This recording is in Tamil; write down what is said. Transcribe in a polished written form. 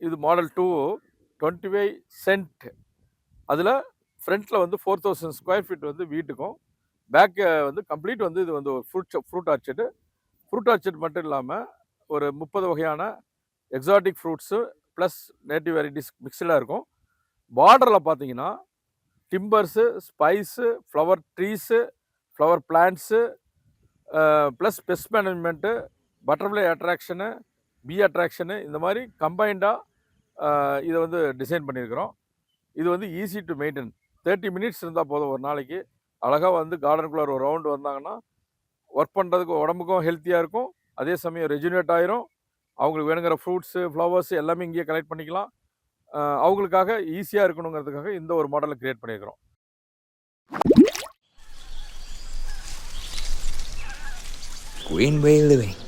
இது மாடல் 2 25 சென்ட். அதில் ஃப்ரண்ட்டில் வந்து 4000 ஸ்கொயர் ஃபீட் வந்து வீட்டுக்கும், பேக்கு வந்து கம்ப்ளீட் வந்து இது வந்து ஒரு ஃப்ரூட் ஆர்ச்சர்டு. ஃப்ரூட் ஆர்ச்சர்ட் மட்டும் இல்லாமல் ஒரு 30 வகையான exotic fruits plus native varieties மிக்சடாக இருக்கும். பார்டரில் பார்த்தீங்கன்னா timbers, spices, flower trees, flower plants, plus pest management, butterfly attraction, bee attraction, இந்த மாதிரி கம்பைண்டாக இதை வந்து டிசைன் பண்ணியிருக்கிறோம். இது வந்து ஈஸி டு மெயின்டைன். 30 மினிட்ஸ் இருந்தால் போதும் ஒரு நாளைக்கு. அழகாக வந்து கார்டனுக்குள்ளே ஒரு ரவுண்டு வந்தாங்கன்னா ஒர்க் பண்ணுறதுக்கு உடம்புக்கும் ஹெல்த்தியாக இருக்கும். அதே சமயம் ரெஜுனேட் ஆயிரும். அவங்களுக்கு வேணுங்கிற ஃப்ரூட்ஸு, ஃப்ளவர்ஸ் எல்லாமே இங்கேயே கலெக்ட் பண்ணிக்கலாம். அவங்களுக்காக ஈஸியாக இருக்கணுங்கிறதுக்காக இந்த ஒரு மாடலை கிரியேட் பண்ணியிருக்கிறோம். Greenway Living.